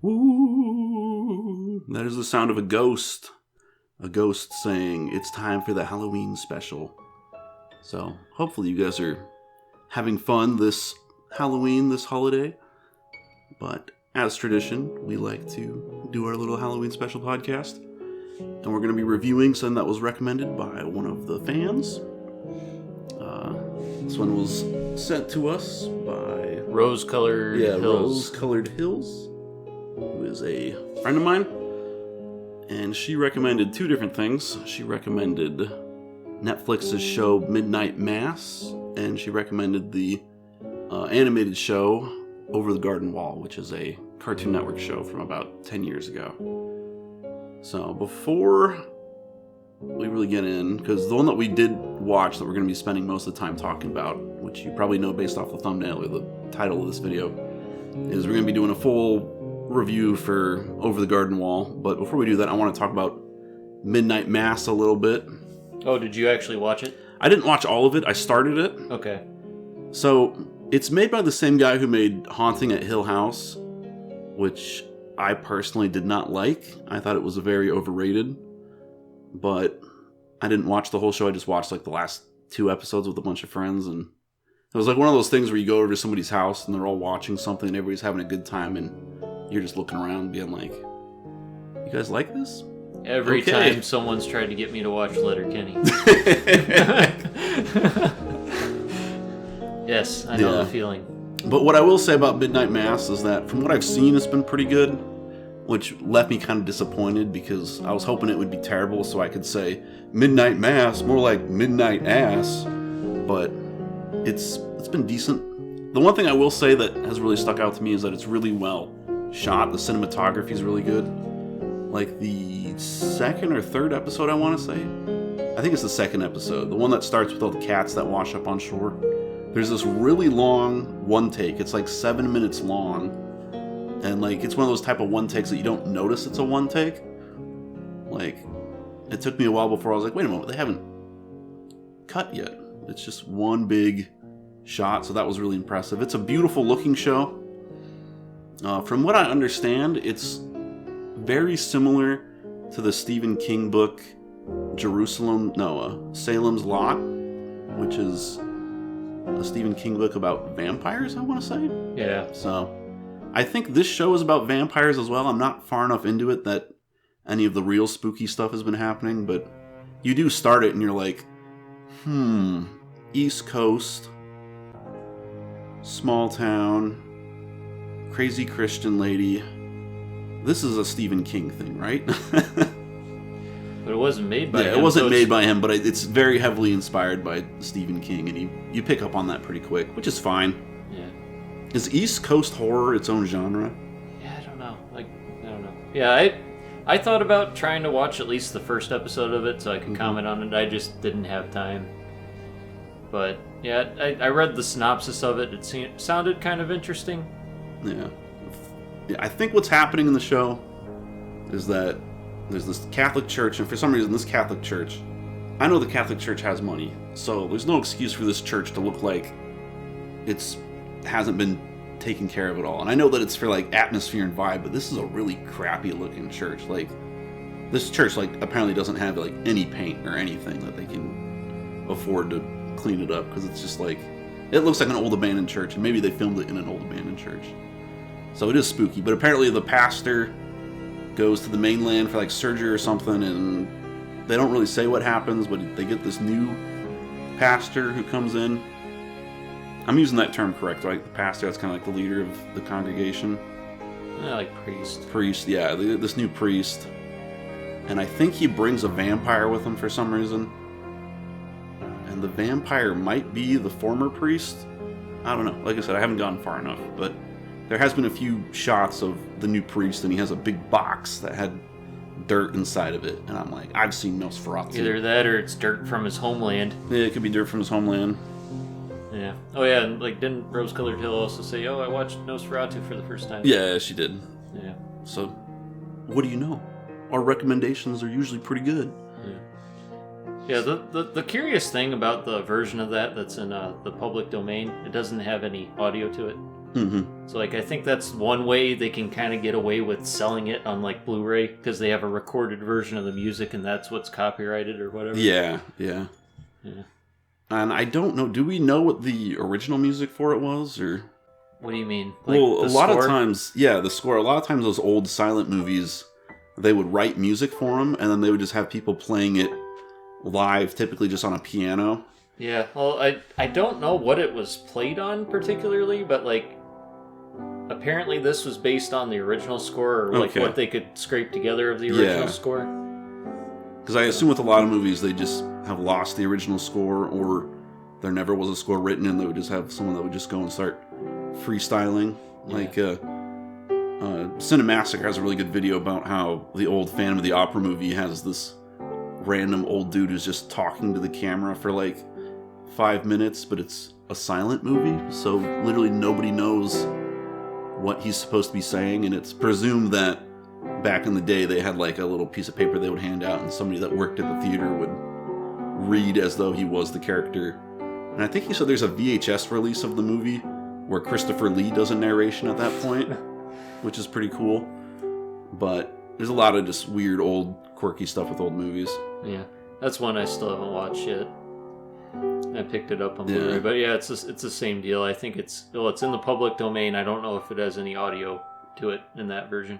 Ooh, that is the sound of a ghost. A ghost saying, it's time for the Halloween special. So, hopefully you guys are having fun this Halloween, this holiday. But, as tradition, we like to do our little Halloween special podcast. And we're going to be reviewing something that was recommended by one of the fans. This one was sent to us by... Rose-Colored Hills. Rose-Colored Hills, who is a friend of mine. And she recommended two different things. She recommended Netflix's show Midnight Mass, and she recommended the animated show Over the Garden Wall, which is a Cartoon Network show from about 10 years ago. So before we really get in, because the one that we did watch that we're going to be spending most of the time talking about, which you probably know based off the thumbnail or the title of this video, is we're going to be doing a full review for Over the Garden Wall. But before we do that, I want to talk about Midnight Mass a little bit. Oh, did you actually watch it? I didn't watch all of it. I started it. Okay. So, it's made by the same guy who made Haunting at Hill House, which I personally did not like. I thought it was very overrated. But I didn't watch the whole show. I just watched like the last 2 episodes with a bunch of friends, and it was like one of those things where you go over to somebody's house and they're all watching something and everybody's having a good time, and you're just looking around being like, you guys like this? Every time someone's tried to get me to watch Letterkenny. Yes, I know the feeling. But what I will say about Midnight Mass is that from what I've seen, it's been pretty good, which left me kind of disappointed because I was hoping it would be terrible so I could say Midnight Mass, more like Midnight Ass, but it's been decent. The one thing I will say that has really stuck out to me is that it's really well shot. The cinematography is really good. Like the second or third episode, I want to say. I think it's the second episode. The one that starts with all the cats that wash up on shore. There's this really long one take. It's like 7 minutes long. And like, it's one of those type of one takes that you don't notice it's a one take. Like, it took me a while before I was like, wait a moment, they haven't cut yet. It's just one big shot, so that was really impressive. It's a beautiful looking show. From what I understand, it's very similar to the Stephen King book Salem's Lot, which is a Stephen King book about vampires, I want to say. Yeah. So, I think this show is about vampires as well. I'm not far enough into it that any of the real spooky stuff has been happening, but you do start it and you're like, East Coast, small town, crazy Christian lady. This is a Stephen King thing, right? But it wasn't made by him. Yeah, it wasn't made by him, but it's very heavily inspired by Stephen King, and you pick up on that pretty quick, which is fine. Yeah. Is East Coast horror its own genre? Yeah, I don't know. I don't know. Yeah, I thought about trying to watch at least the first episode of it so I could comment on it. I just didn't have time. But yeah, I read the synopsis of it. It sounded kind of interesting. Yeah. I think what's happening in the show is that there's this Catholic church, and for some reason this Catholic church, I know the Catholic Church has money, so there's no excuse for this church to look like it's hasn't been taken care of at all. And I know that it's for like atmosphere and vibe, but this is a really crappy looking church. Like, this church like apparently doesn't have like any paint or anything that they can afford to clean it up, because it's just like, it looks like an old abandoned church, and maybe they filmed it in an old abandoned church. So it is spooky, but apparently the pastor goes to the mainland for like surgery or something, and they don't really say what happens, but they get this new pastor who comes in. I'm using that term correct, right? The pastor, that's kind of like the leader of the congregation. Yeah, like priest. Priest, yeah, this new priest. And I think he brings a vampire with him for some reason. And the vampire might be the former priest. I don't know. Like I said, I haven't gone far enough, but there has been a few shots of the new priest, and he has a big box that had dirt inside of it. And I'm like, I've seen Nosferatu. Either that or it's dirt from his homeland. Yeah, it could be dirt from his homeland. Yeah. Oh yeah, and like, didn't Rose-Colored Hill also say, I watched Nosferatu for the first time? Yeah, she did. Yeah. So, what do you know? Our recommendations are usually pretty good. Yeah, the curious thing about the version of that's in the public domain, it doesn't have any audio to it. Mm-hmm. So like I think that's one way they can kind of get away with selling it on like Blu-ray, because they have a recorded version of the music and that's what's copyrighted or whatever. Yeah. Yeah. And I don't know. Do we know what the original music for it was, or? What do you mean? Like Well, a the lot score? of times, yeah, the score. A lot of times, those old silent movies, they would write music for them, and then they would just have people playing it live, typically just on a piano. Yeah, well, I don't know what it was played on particularly, but like apparently this was based on the original score, or like Okay. what they could scrape together of the original Yeah. score. Because I assume with a lot of movies, they just have lost the original score, or there never was a score written, and they would just have someone that would just go and start freestyling. Yeah. Like, Cinemassacre has a really good video about how the old Phantom of the Opera movie has this random old dude who's just talking to the camera for like 5 minutes, but it's a silent movie, so literally nobody knows what he's supposed to be saying, and it's presumed that back in the day they had like a little piece of paper they would hand out, and somebody that worked at the theater would read as though he was the character. And I think he said there's a VHS release of the movie where Christopher Lee does a narration at that point, which is pretty cool. But there's a lot of just weird old quirky stuff with old movies. Yeah, that's one I still haven't watched yet. I picked it up on Yeah. Blu-ray, but yeah, it's the same deal. I think it's in the public domain. I don't know if it has any audio to it in that version,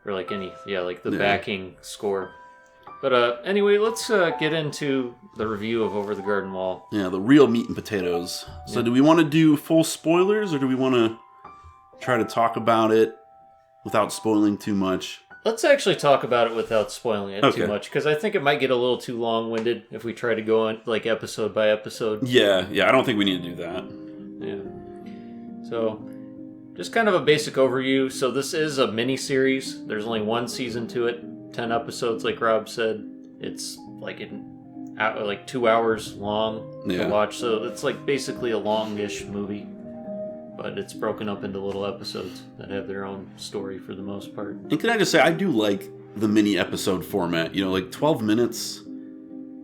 or like like the Yeah. backing score. But anyway, let's get into the review of Over the Garden Wall. Yeah, the real meat and potatoes. So Yeah. do we want to do full spoilers, or do we want to try to talk about it without spoiling too much? Let's actually talk about it without spoiling it Okay. too much, because I think it might get a little too long-winded if we try to go on like episode by episode. Yeah, I don't think we need to do that. Yeah. So, just kind of a basic overview. So this is a mini-series. There's only one season to it. 10 episodes, like Rob said. It's like 2 hours long Yeah. to watch. So it's like basically a longish movie. But it's broken up into little episodes that have their own story for the most part. And can I just say, I do like the mini episode format. You know, like 12 minutes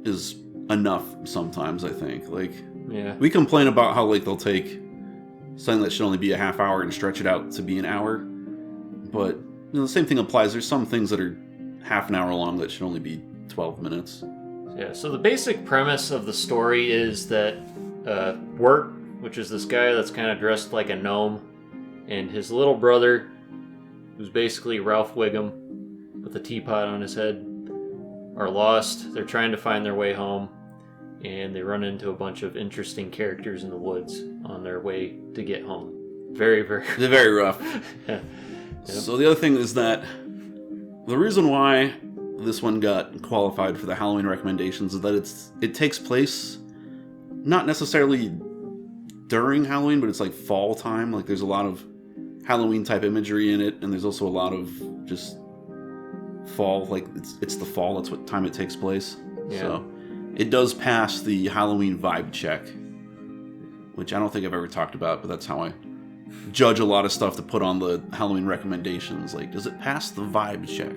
is enough sometimes, I think. Like, Yeah. we complain about how like they'll take something that should only be a half hour and stretch it out to be an hour. But you know, the same thing applies. There's some things that are half an hour long that should only be 12 minutes. Yeah, so the basic premise of the story is that Wirt, which is this guy that's kind of dressed like a gnome, and his little brother, who's basically Ralph Wiggum with a teapot on his head, are lost. They're trying to find their way home, and they run into a bunch of interesting characters in the woods on their way to get home. Very, very... They're very rough. Yeah. So the other thing is that the reason why this one got qualified for the Halloween recommendations is that it takes place not necessarily during Halloween, but it's like fall time. Like there's a lot of Halloween type imagery in it, and there's also a lot of just fall. Like it's the fall. That's what time it takes place. Yeah. So it does pass the Halloween vibe check, which I don't think I've ever talked about, but that's how I judge a lot of stuff to put on the Halloween recommendations. Like, does it pass the vibe check?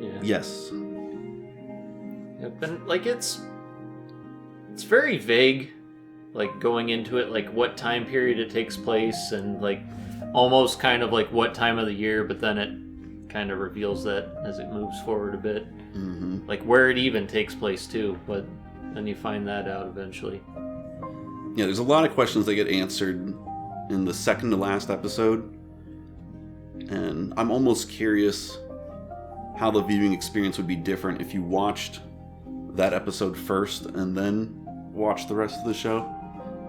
Yeah. Yes. Yep, and like it's very vague, like going into it, like what time period it takes place, and like almost kind of like what time of the year, but then it kind of reveals that as it moves forward a bit, like where it even takes place too. But then you find that out eventually. Yeah, there's a lot of questions that get answered in the second to last episode, and I'm almost curious how the viewing experience would be different if you watched that episode first and then watched the rest of the show.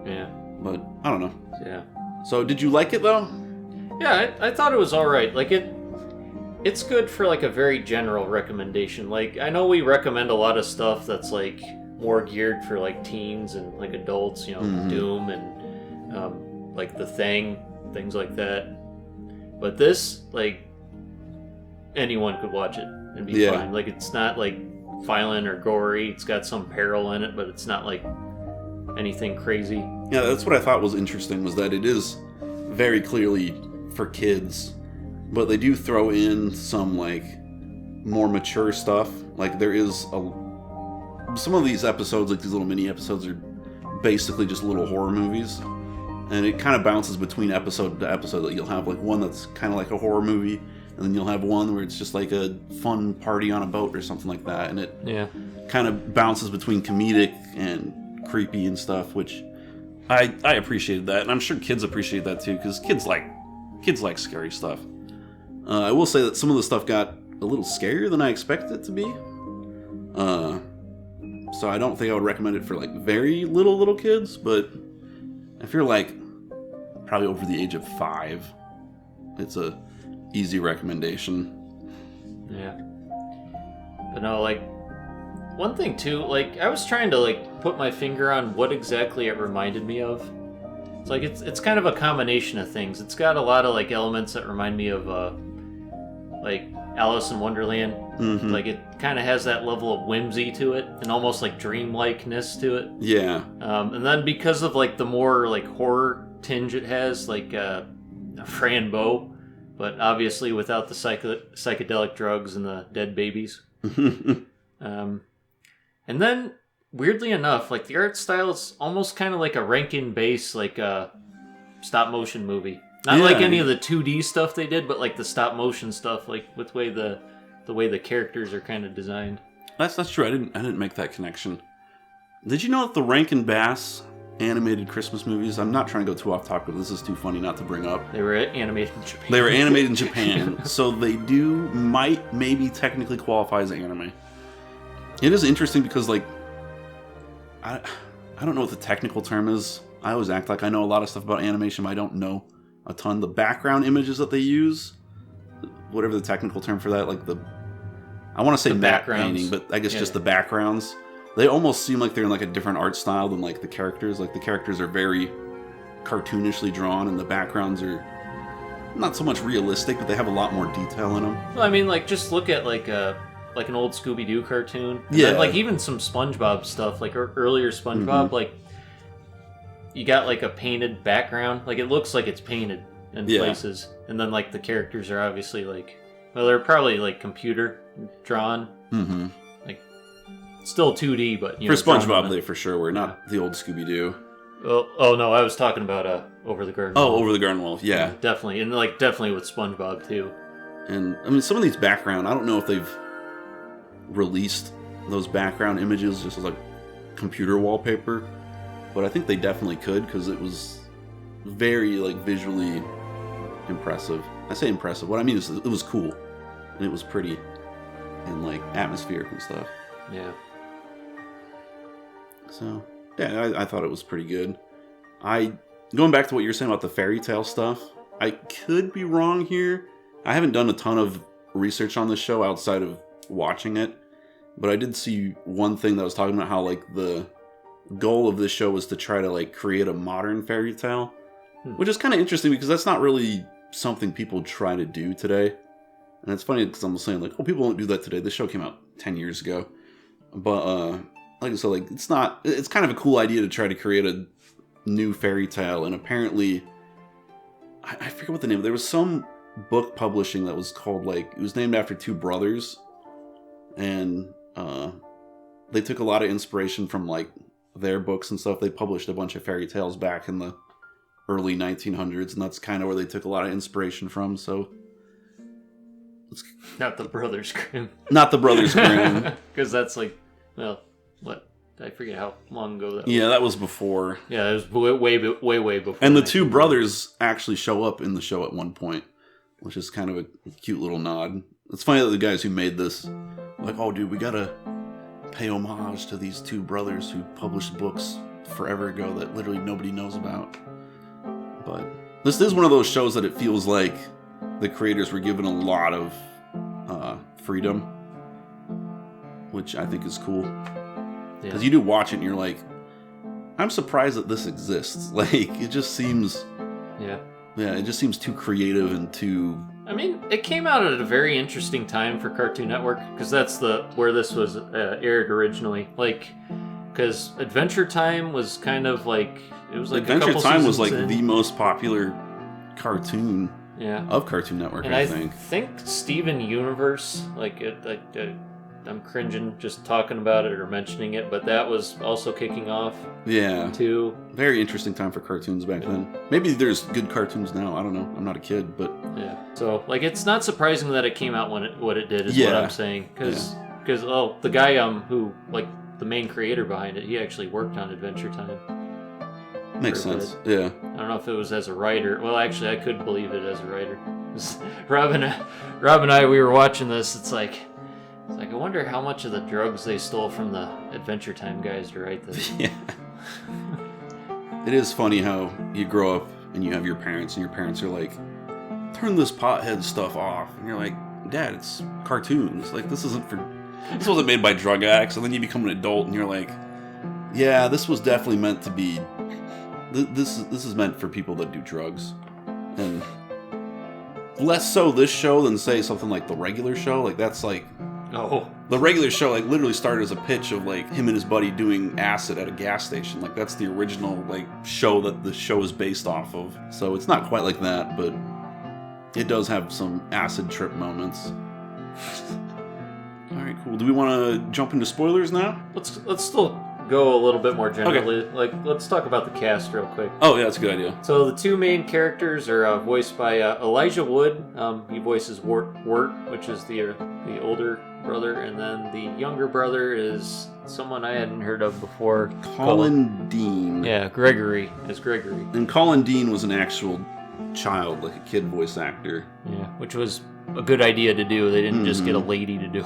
Yeah. But I don't know. Yeah. So did you like it though? Yeah, I thought it was all right. Like it's good for like a very general recommendation. Like I know we recommend a lot of stuff that's like more geared for like teens and like adults, you know, Doom and like The Thing, things like that. But this, like, anyone could watch it and be fine. Like it's not like violent or gory. It's got some peril in it, but it's not like anything crazy. Yeah, that's what I thought was interesting, was that it is very clearly for kids, but they do throw in some like more mature stuff. Like there is some of these episodes, like these little mini episodes, are basically just little horror movies, And it kind of bounces between episode to episode. That you'll have like one that's kind of like a horror movie, and then you'll have one where it's just like a fun party on a boat or something like that. And it kind of bounces between comedic and creepy and stuff, which I appreciated that, and I'm sure kids appreciate that too, because kids like scary stuff. I will say that some of the stuff got a little scarier than I expected it to be. So I don't think I would recommend it for like very little kids, but if you're like probably over the age of 5, it's a easy recommendation. Yeah. But no, like, one thing too, like, I was trying to like put my finger on what exactly it reminded me of. It's like it's kind of a combination of things. It's got a lot of like elements that remind me of like Alice in Wonderland. Mm-hmm. Like, it kind of has that level of whimsy to it and almost like dreamlikeness to it. Yeah. And then because of like the more like horror tinge it has, like Fran Bow, but obviously without the psychedelic drugs and the dead babies. And then, weirdly enough, like the art style is almost kind of like a Rankin Bass, like stop motion movie. Not like any of the 2D stuff they did, but like the stop motion stuff, like with the way the characters are kind of designed. That's true. I didn't make that connection. Did you know that the Rankin Bass animated Christmas movies? I'm not trying to go too off topic, but this is too funny not to bring up. They were animated in Japan. They were animated in Japan, so they maybe technically qualify as anime. It is interesting because, like, I don't know what the technical term is. I always act like I know a lot of stuff about animation, but I don't know a ton. The background images that they use, whatever the technical term for that, like I want to say matte painting, but I guess just the backgrounds. They almost seem like they're in like a different art style than like the characters. Like the characters are very cartoonishly drawn, and the backgrounds are not so much realistic, but they have a lot more detail in them. Well, I mean, like, just look at like an old Scooby-Doo cartoon. And Yeah. then, like, even some SpongeBob stuff, like earlier SpongeBob, like, you got, like, a painted background. Like, it looks like it's painted in places. And then, like, the characters are obviously, like, well, they're probably, like, computer drawn. Mm-hmm. Like, still 2D, but, for SpongeBob, they for sure were, not the old Scooby-Doo. Oh, no, I was talking about Over the Garden Wall. Wall. Over the Garden Wall, yeah. Definitely. And, like, definitely with SpongeBob, too. And, I mean, some of these background, I don't know if they've released those background images just as like computer wallpaper, but I think they definitely could, because it was very like visually impressive. I say impressive, what I mean is it was cool and it was pretty and like atmospheric and stuff. Yeah. So yeah, I thought it was pretty good. Going back to what you were saying about the fairy tale stuff, I could be wrong here. I haven't done a ton of research on this show outside of watching it, but I did see one thing that was talking about how like the goal of this show was to try to like create a modern fairy tale, which is kind of interesting because that's not really something people try to do today. And it's funny because I'm saying like, oh, people don't do that today. This show came out 10 years ago, but like I said, like it's kind of a cool idea to try to create a new fairy tale. And apparently, I forget what the name. There was some book publishing that was called like, it was named after two brothers. And they took a lot of inspiration from like their books and stuff. They published a bunch of fairy tales back in the early 1900s, and that's kind of where they took a lot of inspiration from. So, Not the Brothers Grimm. Not the Brothers Grimm, because that's like, well, what? I forget how long ago that was. Yeah, that was before. Yeah, it was way before. And the two brothers actually show up in the show at one point, which is kind of a cute little nod. It's funny that the guys who made this, like, oh, dude, we gotta pay homage to these two brothers who published books forever ago that literally nobody knows about. But this is one of those shows that it feels like the creators were given a lot of freedom, which I think is cool. Because you do watch it and you're like, I'm surprised that this exists. Like, it just seems... Yeah, it just seems too creative and too... I mean, it came out at a very interesting time for Cartoon Network, because that's where this was aired originally. Like, because Adventure Time was kind of like... It was like Adventure Time was like in. the most popular cartoon of Cartoon Network, and I I think. think Steven Universe, I'm cringing just talking about it or mentioning it, but that was also kicking off Yeah. too. Very interesting time for cartoons back then. Maybe there's good cartoons now. I don't know. I'm not a kid, but Yeah. So like, it's not surprising that it came out when what it did is what Yeah. I'm saying, because the guy who like the main creator behind it, he actually worked on Adventure Time. makes For a sense. Yeah. I don't know if it was as a writer. Well, actually, I could believe it as a writer. Rob and I, we were watching this. It's like I wonder how much of the drugs they stole from the Adventure Time guys to write this. Yeah. It is funny how you grow up and you have your parents, and your parents are like, turn this pothead stuff off. And you're like, Dad, it's cartoons. Like, this wasn't made by drug addicts. And then you become an adult and you're like, yeah, this was definitely meant to be, this is meant for people that do drugs. And less so this show than, say, something like the regular show. Like, that's like, Oh. the regular show, like, literally started as a pitch of, like, him and his buddy doing acid at a gas station. Like, that's the original, like, show that the show is based off of. So it's not quite like that, but it does have some acid trip moments. Alright, cool. Do we want to jump into spoilers now? Let's still go a little bit more generally. Like, let's talk about the cast real quick. Oh, yeah, that's a good idea. So the two main characters are voiced by Elijah Wood. He voices Wirt, which is the older brother, and then the younger brother is someone I hadn't heard of before. Colin Dean. Yeah, Gregory. As Gregory. And Colin Dean was an actual child, like a kid voice actor. Yeah, which was a good idea to do. They didn't just get a lady to do it.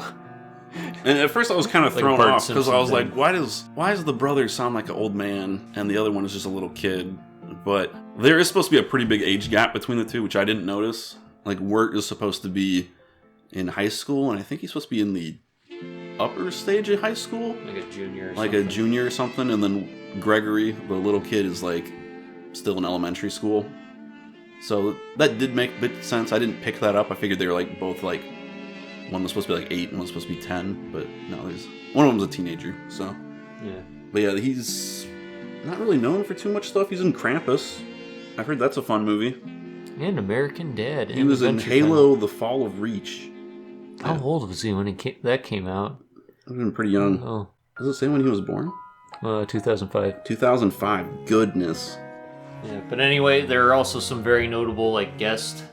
And at first I was kind of Like thrown Bart off because I was Simpson like, why does the brother sound like an old man and the other one is just a little kid? But there is supposed to be a pretty big age gap between the two, which I didn't notice. Like, Wirt is supposed to be in high school, and I think he's supposed to be in the upper stage of high school. Like a junior or Like something. a junior or something, and then Gregory, the little kid, is like still in elementary school. So that did make a bit sense. I didn't pick that up. I figured they were like both like, one was supposed to be like 8 and one was supposed to be 10, but no, one of them was a teenager. So Yeah. but yeah, he's not really known for too much stuff. He's in Krampus. I've heard that's a fun movie. And American Dad. He and was in Adventure Halo: The Fall of Reach. Time. How old was he when that came out? I've been pretty young. Oh, Does it say when he was born? 2005. 2005. Goodness. Yeah, but anyway, there are also some very notable like guests.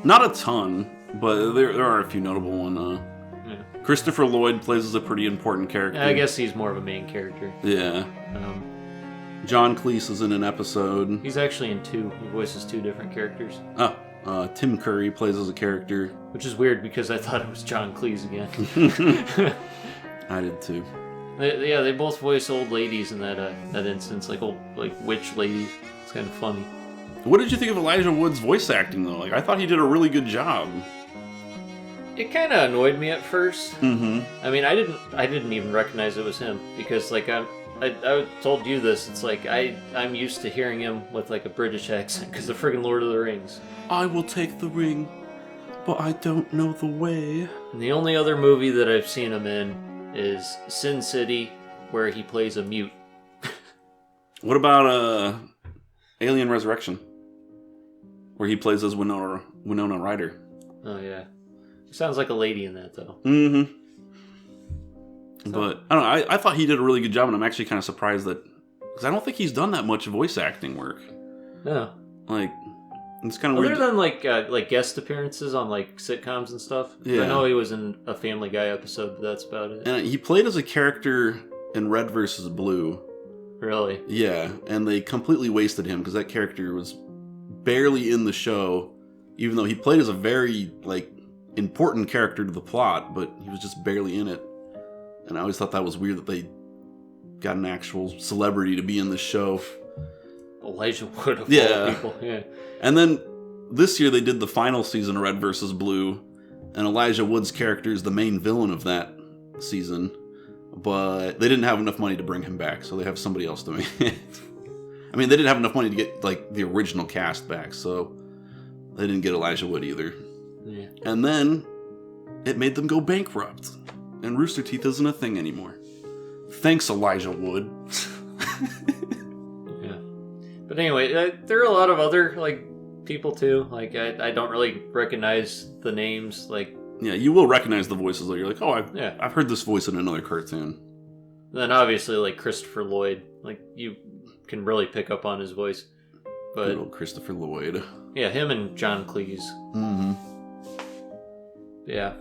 Not a ton, but there are a few notable ones. Yeah. Christopher Lloyd plays as a pretty important character. I guess he's more of a main character. Yeah. Um, John Cleese is in an episode. he's actually in 2. He voices 2 different characters, Tim Curry plays as a character. which is weird because I thought it was John Cleese again. I did too. They both voice old ladies in that instance, like old witch ladies. It's kind of funny. What did you think of Elijah Wood's voice acting though? Like, I thought he did a really good job. It kind of annoyed me at first. Mm-hmm. I mean, I didn't even recognize it was him because like I told you this. It's like I'm used to hearing him with like a British accent because of friggin' Lord of the Rings. I will take the ring, but I don't know the way. And the only other movie that I've seen him in is Sin City, where he plays a mute. What about Alien Resurrection, where he plays as Winona Ryder? Oh yeah, sounds like a lady in that though. Mm-hmm. But I don't know. I thought he did a really good job, and I'm actually kind of surprised that, because I don't think he's done that much voice acting work. No, Like, it's kind of other weird. than like guest appearances on like sitcoms and stuff. Yeah. I know he was in a Family Guy episode, but that's about it. And he played as a character in Red vs. Blue. Really? Yeah, and they completely wasted him because that character was barely in the show, even though he played as a very important character to the plot, but he was just barely in it. And I always thought that was weird that they got an actual celebrity to be in the show. Elijah Wood of all people. Yeah. And then this year they did the final season of Red vs. Blue, and Elijah Wood's character is the main villain of that season, but they didn't have enough money to bring him back, so they have somebody else doing it. I mean, they didn't have enough money to get the original cast back, so they didn't get Elijah Wood either. Yeah. And then it made them go bankrupt, and Rooster Teeth isn't a thing anymore. Thanks, Elijah Wood. Yeah. But anyway, there are a lot of other people too. I don't really recognize the names. Like Yeah, you will recognize the voices. Though. You're like, oh, Yeah. I've heard this voice in another cartoon. Then obviously, like Christopher Lloyd, like you can really pick up on his voice. But Good old Christopher Lloyd. yeah, him and John Cleese. Mm-hmm. Yeah.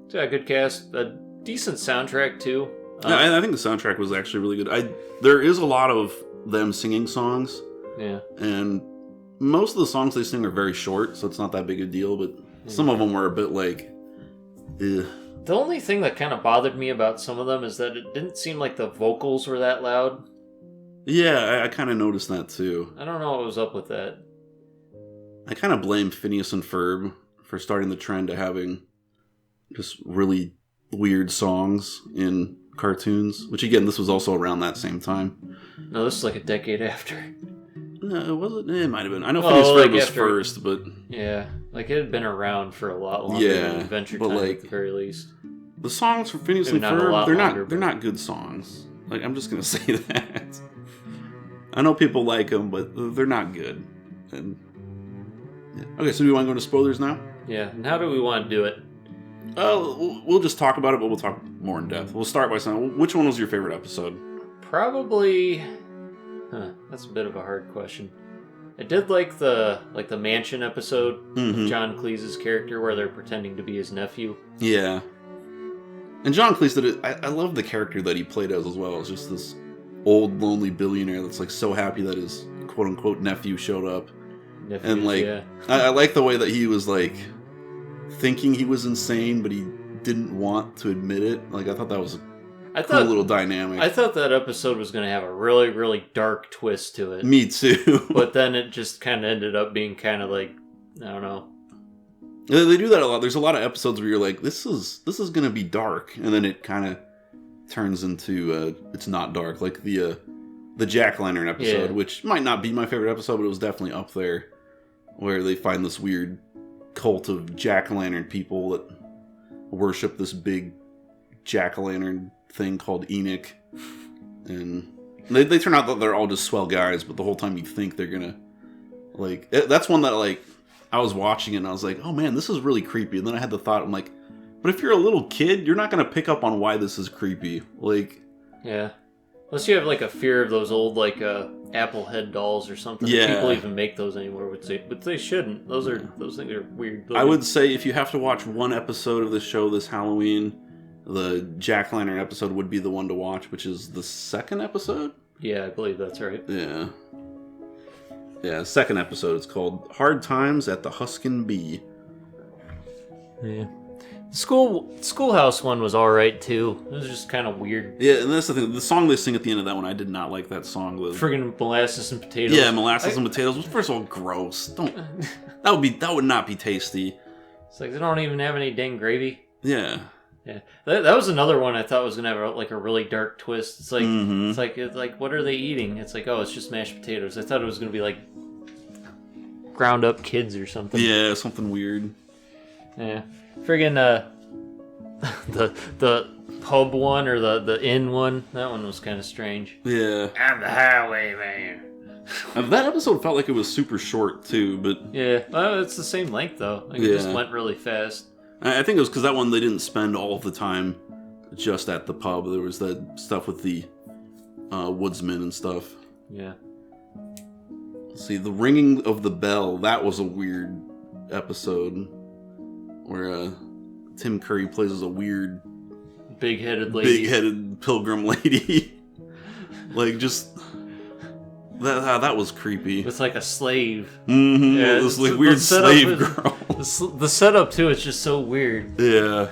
So, yeah, good cast. A decent soundtrack, too. I think the soundtrack was actually really good. There is a lot of them singing songs, Yeah. and most of the songs they sing are very short, so it's not that big a deal, but some of them were a bit like, eh. The only thing that kind of bothered me about some of them is that it didn't seem like the vocals were that loud. Yeah, I kind of noticed that too. I don't know what was up with that. I kind of blame Phineas and Ferb for starting the trend to having just really weird songs in cartoons, which again, this was also around that same time. No, this is like a decade after. No, it wasn't. It might have been. I know Oh, Phineas and like Ferb was after- first, but Yeah, like it had been around for a lot longer Yeah, than Adventure but, Time like, at the very least. the songs from Phineas Maybe and not a Ferb, lot they're longer, not. They're but- not good songs. Like, I'm just gonna say that. I know people like them, but they're not good. And yeah. Okay, so do we want to go into spoilers now? Yeah, and how do we want to do it? We'll just talk about it, but we'll talk more in depth. We'll start by saying, which one was your favorite episode? Probably. That's a bit of a hard question. I did like the mansion episode Mhm. of John Cleese's character where they're pretending to be his nephew. Yeah. And John Cleese did it. I love the character that he played as well. It's just this old, lonely billionaire that's like so happy that his quote unquote nephew showed up. Nephews, And like, yeah. I like the way that he was like thinking he was insane, but he didn't want to admit it. Like, I thought that was a I cool thought little dynamic. I thought that episode was going to have a really, really dark twist to it. Me too. But then it just kind of ended up being kind of like, I don't know. They do that a lot. There's a lot of episodes where you're like, this is gonna be dark, and then it kind of turns into it's not dark. Like the Jack Lantern episode, Yeah. which might not be my favorite episode, but it was definitely up there, where they find this weird cult of Jack Lantern people that worship this big Jack Lantern thing called Enoch, and they turn out that they're all just swell guys, but the whole time you think they're gonna like that's one that like. I was watching it and I was like, oh man, this is really creepy. And then I had the thought, I'm like, but if you're a little kid, you're not going to pick up on why this is creepy. Like, Yeah. Unless you have like a fear of those old like apple head dolls or something. Yeah. People even make those anymore, but they shouldn't. Those things are weird. I would say if you have to watch one episode of the show this Halloween, the Jack Lantern episode would be the one to watch, which is the second episode? Yeah, I believe that's right. Yeah. Yeah, second episode. It's called Hard Times at the Huskin Bee. Yeah. The Schoolhouse one was alright too. It was just kind of weird. Yeah, and that's the thing. The song they sing at the end of that one, I did not like that song. The Friggin' molasses and potatoes. Yeah, molasses and potatoes. First of all, gross. That would not be tasty. It's like they don't even have any dang gravy. Yeah. Yeah, that was another one I thought was gonna have a really dark twist. It's like Mhm. it's like what are they eating? It's like, oh, it's just mashed potatoes. I thought it was gonna be like ground up kids or something. Yeah, something weird. Yeah. Friggin' the pub one or the inn one, that one was kind of strange. Yeah. I'm the highwayman. That episode felt like it was super short too, but Yeah, it's the same length though. Like, it just Yeah. went really fast. I think it was because that one they didn't spend all of the time just at the pub. There was that stuff with the woodsmen and stuff. Yeah. Let's see, the ringing of the bell, that was a weird episode where Tim Curry plays as a weird Big-headed lady. big-headed pilgrim lady. Like, just that was creepy. With like a slave. Mm-hmm. Yeah, This like the weird setup slave is- girl. The setup too is just so weird. Yeah.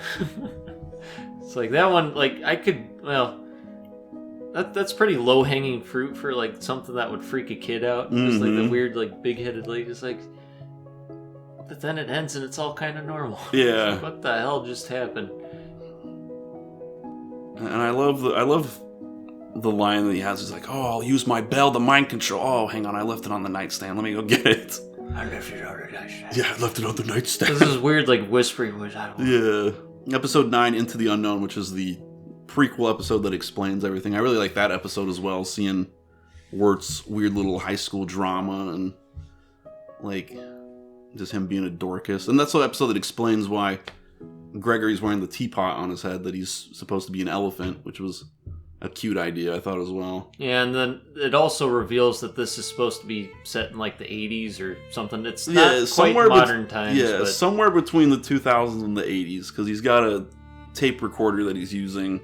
It's like that one, like that's pretty low hanging fruit for like something that would freak a kid out. Just like the Mhm. weird, like big headed lady. It's like, but then it ends and it's all kind of normal. Yeah. Like, what the hell just happened? And I love the line that he has. He's like, "Oh, I'll use my bell, the mind control. Oh, hang on, I left it on the nightstand. Let me go get it." I left it on the nightstand. Yeah, I left it on the nightstand. This is weird, like whispering voice. I don't know. Yeah. Episode 9, Into the Unknown, which is the prequel episode that explains everything. I really like that episode as well, seeing Wirt's weird little high school drama and, like, just him being a Dorcas. And that's the episode that explains why Gregory's wearing the teapot on his head that he's supposed to be an elephant, which was a cute idea, I thought, as well. Yeah, and then it also reveals that this is supposed to be set in like the 80s or something. It's not quite modern times. Yeah, but somewhere between the 2000s and the 80s, because he's got a tape recorder that he's using.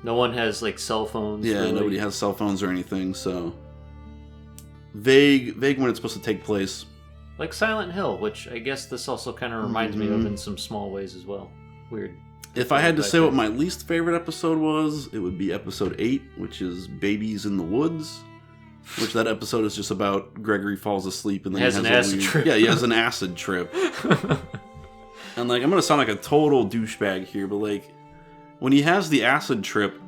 no one has like cell phones. Yeah, really. nobody has cell phones or anything, so vague when it's supposed to take place. Like Silent Hill, which I guess this also kind of reminds me of in some small ways as well. Weird. If I had to say what my least favorite episode was, it would be episode 8, which is Babies in the Woods. Which that episode is just about Gregory falls asleep and then Has he an has acid trip. Yeah, he has an acid trip. And like, I'm gonna sound like a total douchebag here, but like, when he has the acid trip,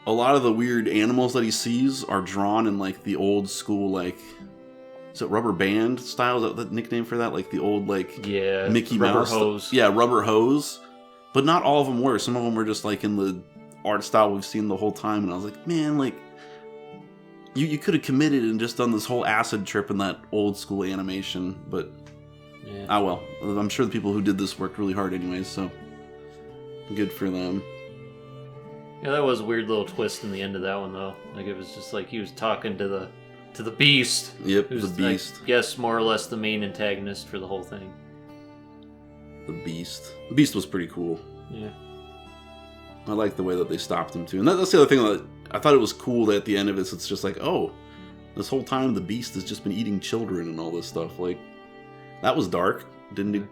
a lot of the weird animals that he sees are drawn in like the old school, like, is it rubber band style? Is that the nickname for that? Like the old like Yeah, Mickey rubber Mouse hose. Yeah, rubber hose. But not all of them were. Some of them were just like in the art style we've seen the whole time, and I was like, man, like, you could have committed and just done this whole acid trip in that old school animation, but Yeah. ah well. I'm sure the people who did this worked really hard anyways, so good for them. Yeah, that was a weird little twist in the end of that one, though. Like, it was just like he was talking to the Beast. Yep, Who's, the Beast. I guess, more or less the main antagonist for the whole thing. The Beast. The Beast was pretty cool. Yeah. I like the way that they stopped him too. And that's the other thing that I thought it was cool that at the end of it, it's just like, oh, this whole time the Beast has just been eating children and all this stuff. Like, that was dark. Didn't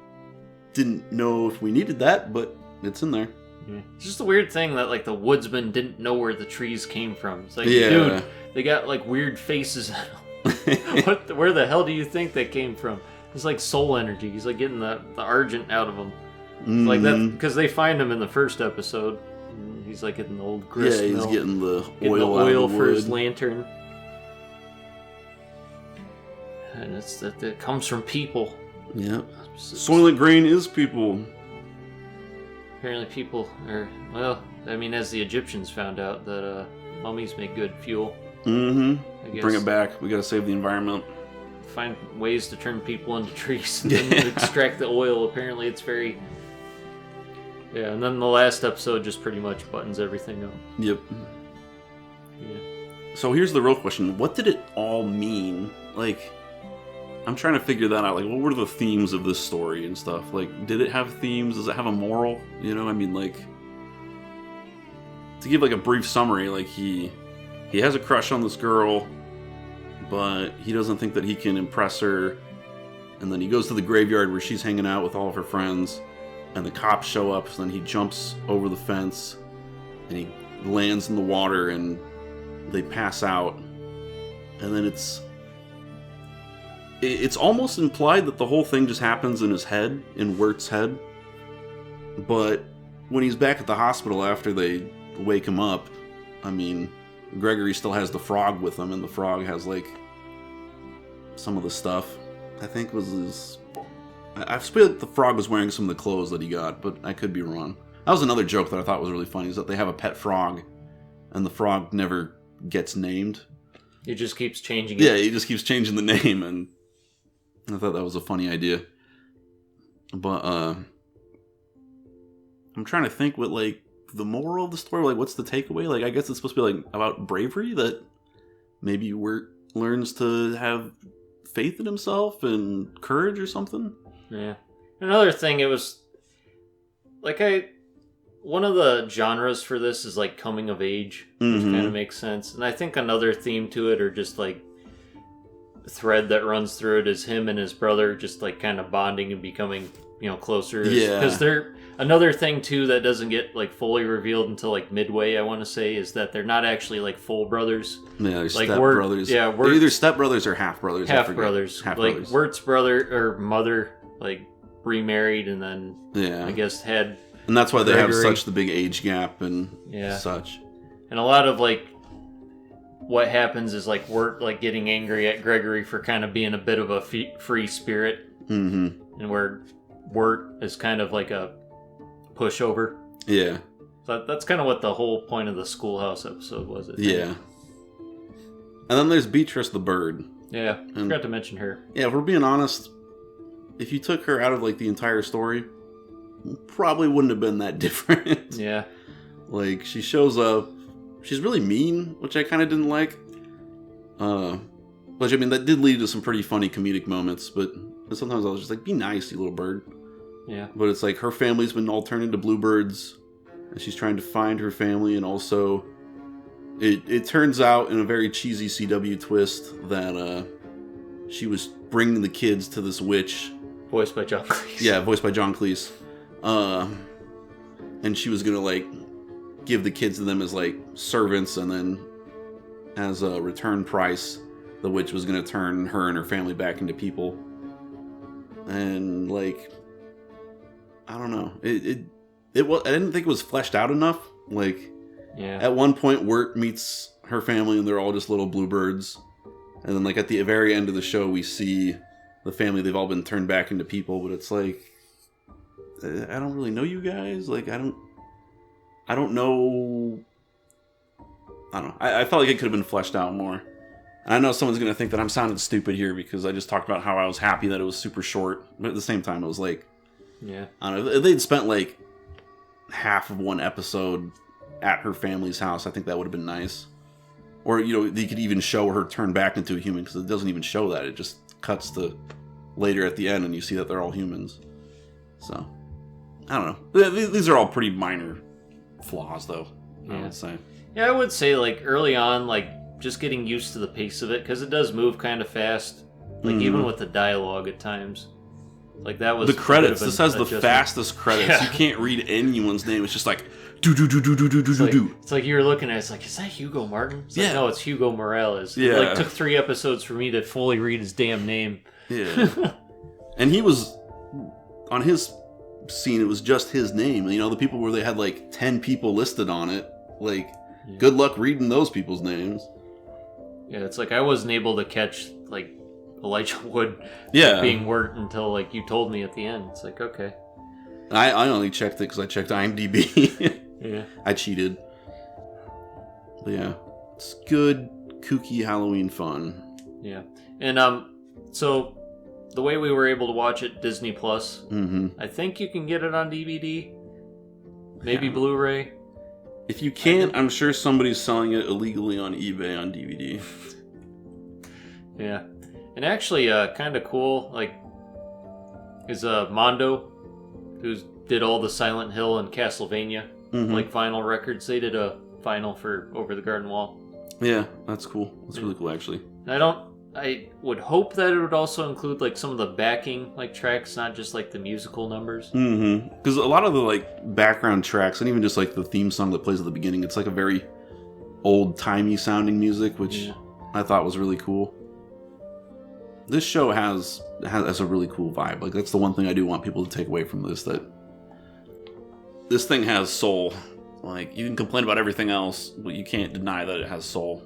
know if we needed that, but it's in there. Yeah. It's just a weird thing that, like, the woodsman didn't know where the trees came from. It's like, Yeah. dude, they got, like, weird faces on them. Where the hell do you think that came from? It's like soul energy. He's, like, getting the argent out of them. Like that, because they find him in the first episode. And he's, like, getting the old grist Yeah, he's mill, getting the getting oil, the oil out of the for wood. his lantern. And that comes from people. Yep. Soylent Green is people. Apparently people are, well, I mean, as the Egyptians found out, that mummies make good fuel. Mm-hmm. I guess. Bring it back. We gotta save the environment. Find ways to turn people into trees and then extract the oil. Apparently it's very... Yeah, and then the last episode just pretty much buttons everything up. Yep. Yeah. So here's the real question. What did it all mean? Like, I'm trying to figure that out. Like, what were the themes of this story and stuff? Like, did it have themes? Does it have a moral? You know, I mean, like, to give like a brief summary, like he has a crush on this girl, but he doesn't think that he can impress her. And then he goes to the graveyard where she's hanging out with all of her friends, and the cops show up. So then he jumps over the fence, and he lands in the water, and they pass out. And then it's almost implied that the whole thing just happens in his head, in Wirt's head. But when he's back at the hospital after they wake him up, I mean, Gregory still has the frog with him, and the frog has, like, some of the stuff. I think was his... I've split the frog was wearing some of the clothes that he got, but I could be wrong. That was another joke that I thought was really funny, is that they have a pet frog, and the frog never gets named. He just keeps changing it. Yeah, he just keeps changing the name, and I thought that was a funny idea. But, I'm trying to think what, like, the moral of the story, like, what's the takeaway? Like, I guess it's supposed to be, like, about bravery, that maybe Wirt learns to have faith in himself and courage or something. Yeah. Another thing, it was, like, one of the genres for this is, like, coming of age, which kind of makes sense. And I think another theme to it, or just, like, thread that runs through it, is him and his brother just, like, kind of bonding and becoming, you know, closer. Yeah. Because they're... Another thing, too, that doesn't get, like, fully revealed until, like, midway, I want to say, is that they're not actually, like, full brothers. Yeah, they're like, step-brothers. Yeah, they're either step-brothers or half-brothers. Half-brothers. Half-brothers. Like, Wirt's brother, or mother, like, remarried and then, yeah, I guess, had... And that's why they have Gregory. such the big age gap and such. And a lot of, like, what happens is, like, Wirt, like, getting angry at Gregory for kind of being a bit of a free spirit. Mm-hmm. And where Wirt is kind of like a pushover. Yeah. So that's kind of what the whole point of the Schoolhouse episode was. I think. Yeah. And then there's Beatrice the bird. Yeah, forgot to mention her. Yeah, if we're being honest, if you took her out of, like, the entire story, probably wouldn't have been that different. Yeah. Like, she shows up, she's really mean, which I kind of didn't like. Which, I mean, that did lead to some pretty funny comedic moments, but sometimes I was just like, be nice, you little bird. Yeah. But it's like, her family's been all turned into bluebirds, and she's trying to find her family, and also, it turns out in a very cheesy CW twist that, she was bringing the kids to this witch. Voiced by John Cleese. Yeah, voiced by John Cleese. And she was gonna, like, give the kids to them as, like, servants, and then as a return price, the witch was gonna turn her and her family back into people. And, like, I don't know. It was, I didn't think it was fleshed out enough. Like, Yeah. at one point, Wirt meets her family, and they're all just little bluebirds. And then, like, at the very end of the show, we see the family, they've all been turned back into people, but it's like, I don't really know you guys. Like, I don't know. I don't know. I felt like it could have been fleshed out more. And I know someone's going to think that I'm sounding stupid here because I just talked about how I was happy that it was super short. But at the same time, it was like, Yeah. I don't know. If they'd spent, like, half of one episode at her family's house, I think that would have been nice. Or, you know, they could even show her turn back into a human, because it doesn't even show that. It just cuts to later at the end, and you see that they're all humans. So, I don't know. These are all pretty minor flaws, though, I would say. Yeah, I would say, like, early on, like, just getting used to the pace of it, because it does move kind of fast. Like, even with the dialogue at times. Like, that was... The credits. This has the adjustment. fastest credits. Yeah. You can't read anyone's name. It's just like, do. It's like you're looking at it, it's like, is that Hugo Martin? It's like, Yeah. no, it's Hugo Morales. Yeah. It, like, took 3 episodes for me to fully read his damn name. Yeah. And he was... On his scene, it was just his name. You know, the people where they had, like, 10 people listed on it. Like, good luck reading those people's names. Yeah, it's like I wasn't able to catch, like, Elijah Wood Yeah. being Wirt until, like, you told me at the end. It's like, okay. I only checked it because I checked IMDb. Yeah. I cheated. But yeah, it's good, kooky Halloween fun. Yeah. And, so, the way we were able to watch it, Disney Plus, I think you can get it on DVD. Maybe Yeah. Blu-ray. If you can't, I'm sure somebody's selling it illegally on eBay on DVD. Yeah. And actually, kind of cool, like, is Mondo, who did all the Silent Hill and Castlevania, like, vinyl records. They did a vinyl for Over the Garden Wall. Yeah, that's cool. That's really cool, actually. And I would hope that it would also include, like, some of the backing, like, tracks, not just, like, the musical numbers. Because a lot of the, like, background tracks, and even just, like, the theme song that plays at the beginning, it's, like, a very old-timey sounding music, which I thought was really cool. This show has a really cool vibe. Like, that's the one thing I do want people to take away from this, that this thing has soul. Like, you can complain about everything else, but you can't deny that it has soul.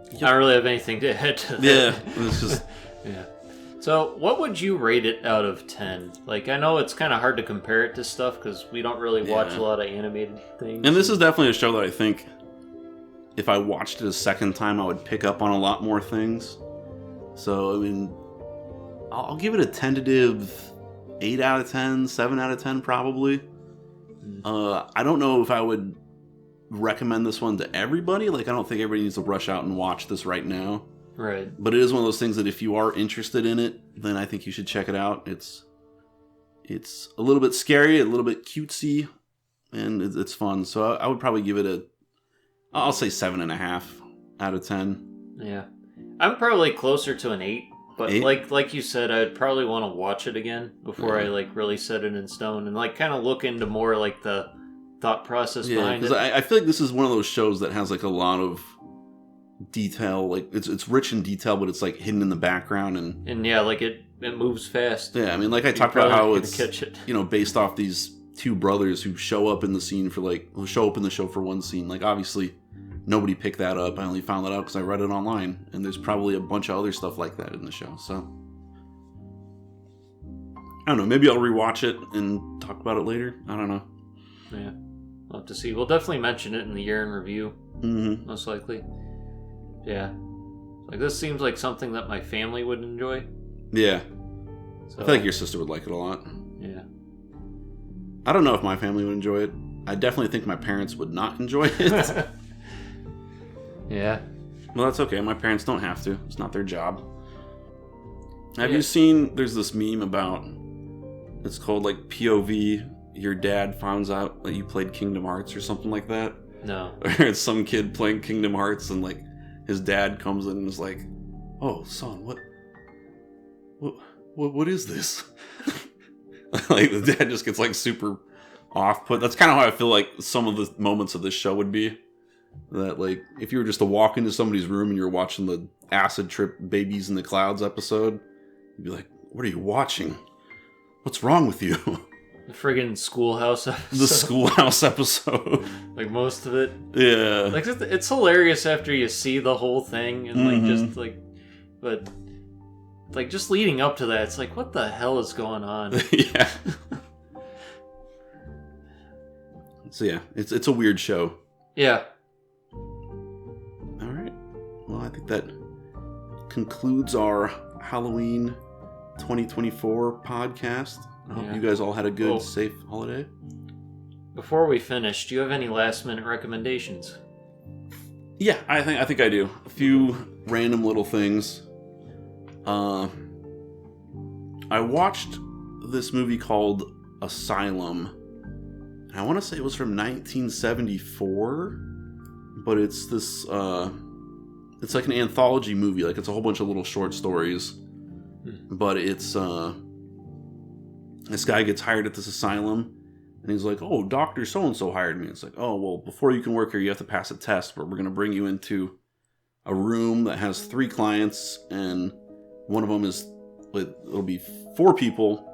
I don't really have anything to add to that. Yeah, it's just... Yeah. So, what would you rate it out of 10? Like, I know it's kind of hard to compare it to stuff, because we don't really watch a lot of animated things. And this is definitely a show that I think, if I watched it a second time, I would pick up on a lot more things. So, I mean, I'll give it a tentative 8 out of 10, 7 out of 10 probably. I don't know if I would recommend this one to everybody. Like, I don't think everybody needs to rush out and watch this right now. Right. But it is one of those things that if you are interested in it, then I think you should check it out. It's a little bit scary, a little bit cutesy, and it's fun. So I would probably give it I'll say 7.5 out of 10. Yeah. I'm probably closer to an 8, but 8? like you said, I'd probably want to watch it again before I, like, really set it in stone and, like, kind of look into more, like, the thought process behind it. Because I feel like this is one of those shows that has, like, a lot of detail. Like, it's rich in detail, but it's, like, hidden in the background. And yeah, like, it moves fast. Yeah, I mean, like I talked about how it's, you know, based off these 2 brothers who show up in the scene for, like, who show up in the show for one scene. Like, obviously, nobody picked that up. I only found that out because I read it online. And there's probably a bunch of other stuff like that in the show. So, I don't know. Maybe I'll rewatch it and talk about it later. I don't know. Yeah. We'll have to see. We'll definitely mention it in the year in review. Most likely. Yeah. Like, this seems like something that my family would enjoy. Yeah. So, I feel like your sister would like it a lot. Yeah. I don't know if my family would enjoy it. I definitely think my parents would not enjoy it. Yeah. Well, that's okay. My parents don't have to. It's not their job. Have Yeah. you seen, there's this meme about, it's called like POV, your dad finds out that you played Kingdom Hearts or something like that? No. Or it's some kid playing Kingdom Hearts and like his dad comes in and is like, "Oh, son, what is this?" Like the dad just gets like super off put. That's kind of how I feel like some of the moments of this show would be. That like if you were just to walk into somebody's room and you're watching the Acid Trip Babies in the Clouds episode, you'd be like, "What are you watching? What's wrong with you?" The friggin' Schoolhouse episode. The Schoolhouse episode. Like most of it. Yeah. Like it's hilarious after you see the whole thing and like just like, but like just leading up to that, it's like what the hell is going on? Yeah. So yeah, it's a weird show. Yeah. All right. Well, I think that concludes our Halloween 2024 podcast. I hope Yeah. you guys all had a good, Well- safe holiday. Before we finish, do you have any last minute recommendations? Yeah, I think I do. A few random little things. I watched this movie called Asylum. I want to say it was from 1974, but it's this it's like an anthology movie. Like it's a whole bunch of little short stories. But it's this guy gets hired at this asylum. And he's like, "Oh, Dr. So-and-so hired me." It's like, "Oh, well, before you can work here, you have to pass a test where we're going to bring you into a room that has 3 clients, and one of them is, it'll be 4 people.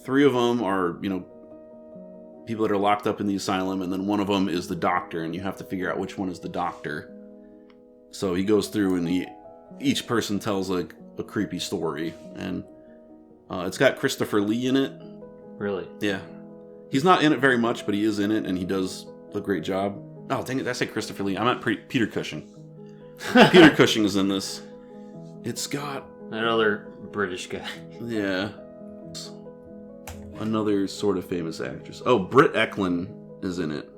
3 of them are, people that are locked up in the asylum, and then one of them is the doctor, and you have to figure out which one is the doctor." So he goes through, and each person tells, like, a creepy story, and it's got Christopher Lee in it. Really? Yeah. He's not in it very much, but he is in it, and he does a great job. Oh, dang it, did I say Christopher Lee? I meant Peter Cushing. Peter Cushing is in this. It's got... Another British guy. Yeah. Another sort of famous actress. Oh, Britt Eklund is in it.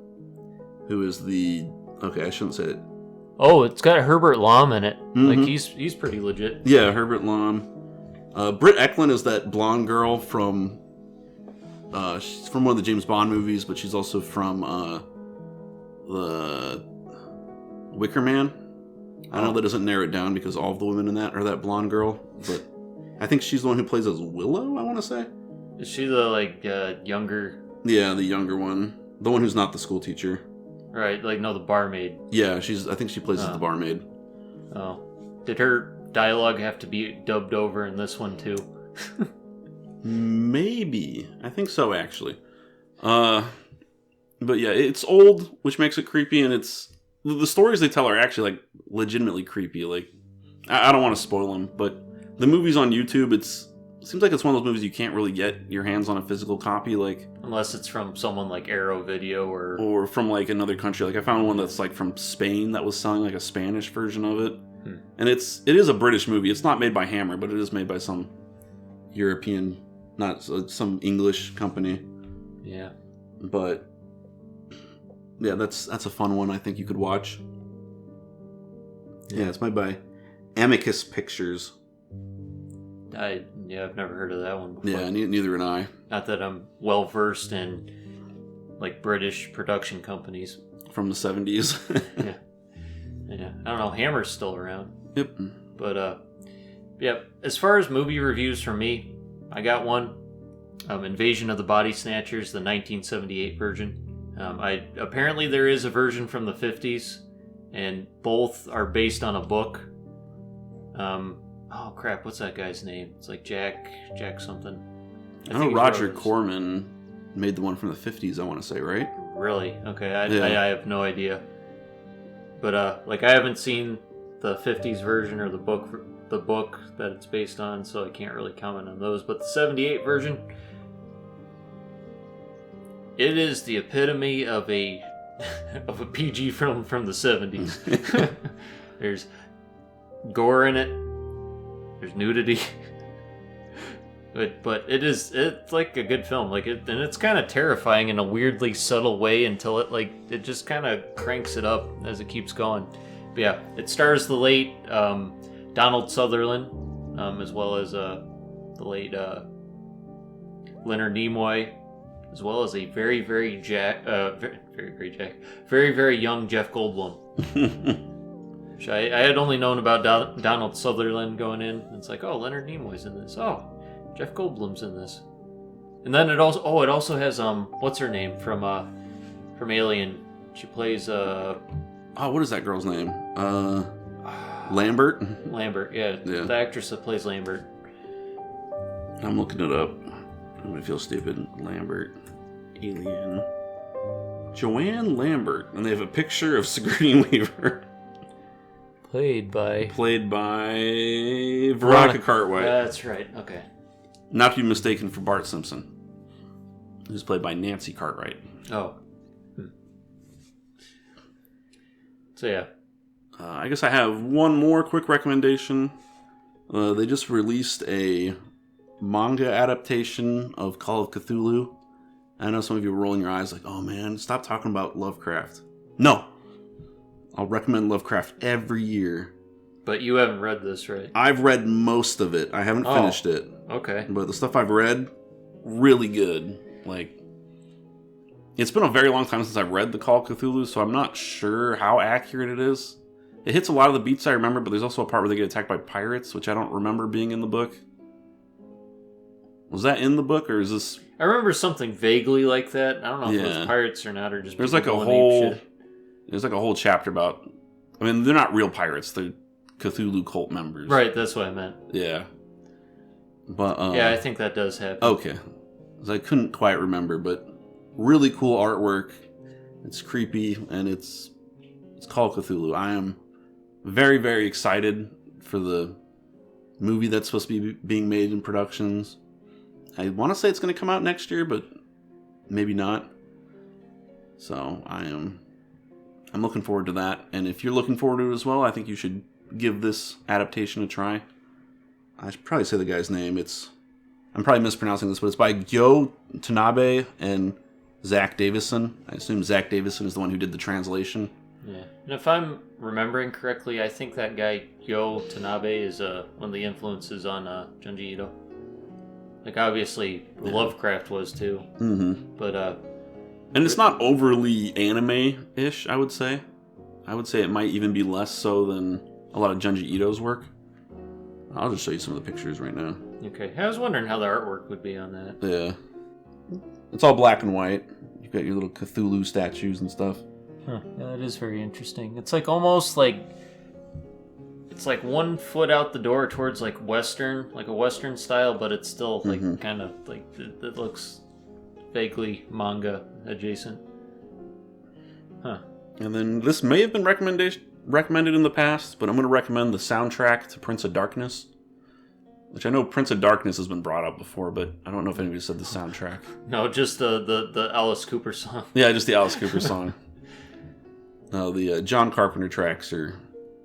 Who is the... Okay, I shouldn't say it. Oh, it's got Herbert Lom in it. Like Mhm. he's pretty legit. Yeah, Herbert Lom. Britt Eklund is that blonde girl from... she's from one of the James Bond movies, but she's also from the Wicker Man. I know that doesn't narrow it down because all of the women in that are that blonde girl, but I think she's the one who plays as Willow, I want to say. Is she the younger? Yeah, the younger one. The one who's not the school teacher. Right, like no, the barmaid. Yeah, I think she plays as the barmaid. Oh, did her dialogue have to be dubbed over in this one too? Maybe. I think so, actually. But yeah, it's old, which makes it creepy, and the stories they tell are actually, like, legitimately creepy. Like, I don't want to spoil them, but the movie's on YouTube. It seems like it's one of those movies you can't really get your hands on a physical copy, like... Unless it's from someone like Arrow Video Or from, like, another country. Like, I found one that's, like, from Spain that was selling, like, a Spanish version of it. And it is a British movie. It's not made by Hammer, but it is made by some European... Not some English company. Yeah. But yeah, that's a fun one I think you could watch. Yeah, it's made by Amicus Pictures. I've never heard of that one before. Yeah, neither am I. Not that I'm well versed in like British production companies. From the 70s. Yeah. Yeah. I don't know, Hammer's still around. Yep. But yeah, as far as movie reviews from me, I got one. Invasion of the Body Snatchers, the 1978 version. Apparently there is a version from the 50s, and both are based on a book. Oh crap, what's that guy's name? It's like Jack something. I know think he Roger wrote this. Corman made the one from the 50s, I want to say, right? Really? Okay, Yeah. I have no idea. But like I haven't seen the 50s version or the book that it's based on, so I can't really comment on those. But the 78 version, it is the epitome of a PG film from the 70s. There's gore in it. There's nudity. But it's like a good film, like and it's kind of terrifying in a weirdly subtle way until it just kind of cranks it up as it keeps going. But yeah, it stars the late Donald Sutherland, as well as the late Leonard Nimoy, as well as a very very young Jeff Goldblum. Which I had only known about Donald Sutherland going in. It's like, oh, Leonard Nimoy's in this. Oh, Jeff Goldblum's in this. And then it also has what's her name from Alien? She plays what is that girl's name? Lambert. Lambert, yeah. The actress that plays Lambert. I'm looking it up. I'm gonna feel stupid. Lambert, Alien, Joanne Lambert, and they have a picture of Sigourney Weaver. Played by Veronica Cartwright. That's right. Okay. Not to be mistaken for Bart Simpson, who's played by Nancy Cartwright. Oh. So yeah. I guess I have one more quick recommendation. They just released a manga adaptation of Call of Cthulhu. I know some of you were rolling your eyes like, oh man, stop talking about Lovecraft. No. I'll recommend Lovecraft every year. But you haven't read this, right? I've read most of it. I haven't finished it. Okay. But the stuff I've read, really good. Like, it's been a very long time since I've read the Call of Cthulhu, so I'm not sure how accurate it is. It hits a lot of the beats I remember, but there's also a part where they get attacked by pirates, which I don't remember being in the book. Was that in the book, or is this... I remember something vaguely like that. I don't know if it was pirates or not, or just... There's like a whole chapter about... I mean, they're not real pirates. They're Cthulhu cult members. Right, that's what I meant. Yeah. But yeah, I think that does happen. Okay. 'Cause I couldn't quite remember, but really cool artwork. It's creepy, and it's Call of Cthulhu. I am very, very excited for the movie that's supposed to be being made in productions. I want to say it's going to come out next year, but maybe not. So I'm looking forward to that. And if you're looking forward to it as well, I think you should give this adaptation a try. I should probably say the guy's name. I'm probably mispronouncing this, but it's by Gyo Tanabe and Zach Davison. I assume Zach Davison is the one who did the translation. Yeah. And if I'm remembering correctly, I think that guy Gyo Tanabe is one of the influences on Junji Ito. Like, obviously, Lovecraft was too. Mm-hmm. But, and it's not overly anime-ish, I would say. I would say it might even be less so than a lot of Junji Ito's work. I'll just show you some of the pictures right now. Okay. I was wondering how the artwork would be on that. Yeah. It's all black and white. You've got your little Cthulhu statues and stuff. Huh. Yeah, that is very interesting. It's like almost like... It's like 1 foot out the door towards like Western, like a Western style, but it's still like kind of like... It looks vaguely manga adjacent. Huh. And then this may have been recommended in the past, but I'm going to recommend the soundtrack to Prince of Darkness, which I know Prince of Darkness has been brought up before, but I don't know if anybody said the soundtrack. No, just the Alice Cooper song. Yeah, just the Alice Cooper song. The John Carpenter tracks are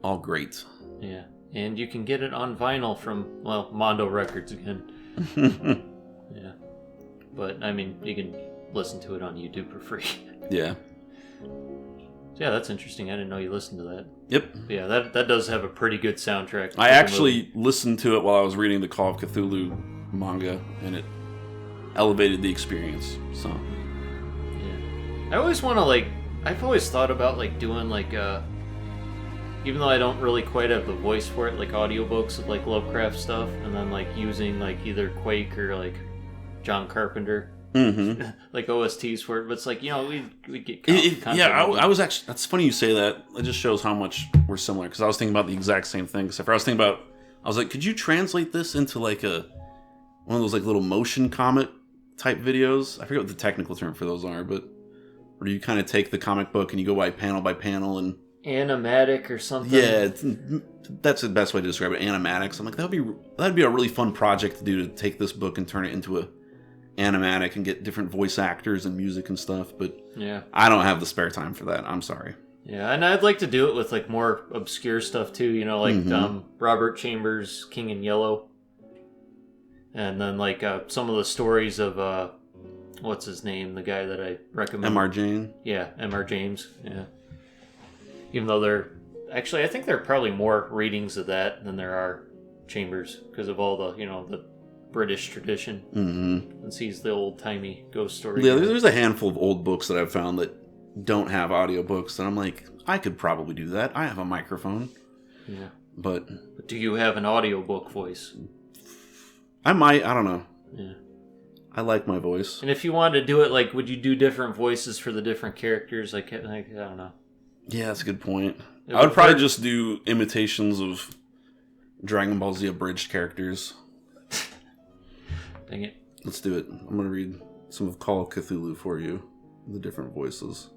all great. Yeah, and you can get it on vinyl from, well, Mondo Records again. Yeah. But, I mean, you can listen to it on YouTube for free. Yeah. Yeah, that's interesting. I didn't know you listened to that. Yep. Yeah, that does have a pretty good soundtrack. I actually listened to it while I was reading the Call of Cthulhu manga, and it elevated the experience. So. Yeah. I always want to, I've always thought about, doing, even though I don't really quite have the voice for it, audiobooks of, Lovecraft stuff, and then, using, either Quake or, John Carpenter. Mm-hmm. OSTs for it, but it's we'd get yeah, I was actually, that's funny you say that. It just shows how much we're similar, because I was thinking about the exact same thing, except for I was like, could you translate this into one of those little motion comic type videos? I forget what the technical term for those are, but where you kind of take the comic book and you go by panel and animatic or something. Yeah, that's the best way to describe it, animatics. I'm like, that'd be a really fun project to do, to take this book and turn it into a animatic and get different voice actors and music and stuff, but yeah, I don't have the spare time for that. I'm sorry. Yeah, and I'd like to do it with more obscure stuff too, Robert Chambers' King in Yellow. And then like some of the stories of what's his name, the guy that I recommend. M.R. Jane. Yeah, M.R. James. Yeah. Even though I think there are probably more readings of that than there are Chambers because of all the the British tradition. Mm-hmm. And sees the old timey ghost story. Yeah, there's a handful of old books that I've found that don't have audiobooks, and I'm like, I could probably do that. I have a microphone. Yeah. But do you have an audiobook voice? I might. I don't know. Yeah. I like my voice. And if you wanted to do it, like, would you do different voices for the different characters? Like I don't know. Yeah, that's a good point. I would probably just do imitations of Dragon Ball Z abridged characters. Dang it. Let's do it. I'm going to read some of Call of Cthulhu for you. The different voices.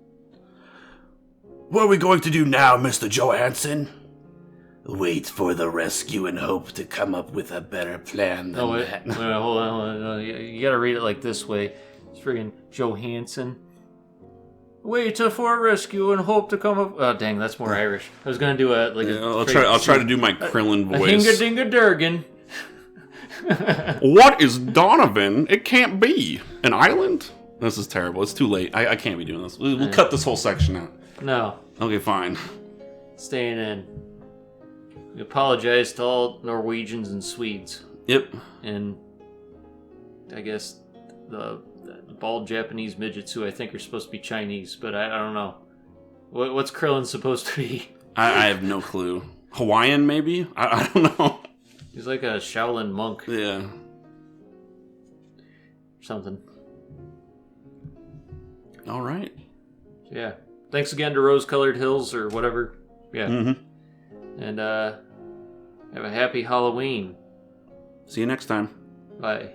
What are we going to do now, Mr. Johansson? Wait for the rescue and hope to come up with a better plan than that. Wait, hold on. You gotta read it like this way. It's friggin' Johansson. Wait for a rescue and hope to come up... Oh, dang, that's more Irish. I was gonna do I'll try to do my Krillin voice. A hinga-dinga-durgan. What is Donovan? It can't be. An island? This is terrible. It's too late. I can't be doing this. We'll cut this whole section out. No. Okay, fine. Staying in. We apologize to all Norwegians and Swedes. Yep. And I guess the bald Japanese midgets who I think are supposed to be Chinese, but I don't know. What's Krillin supposed to be? I have no clue. Hawaiian, maybe? I don't know. He's like a Shaolin monk. Yeah. Something. All right. Yeah. Thanks again to Rose Colored Hills or whatever. Yeah. Mm-hmm. And have a happy Halloween. See you next time. Bye.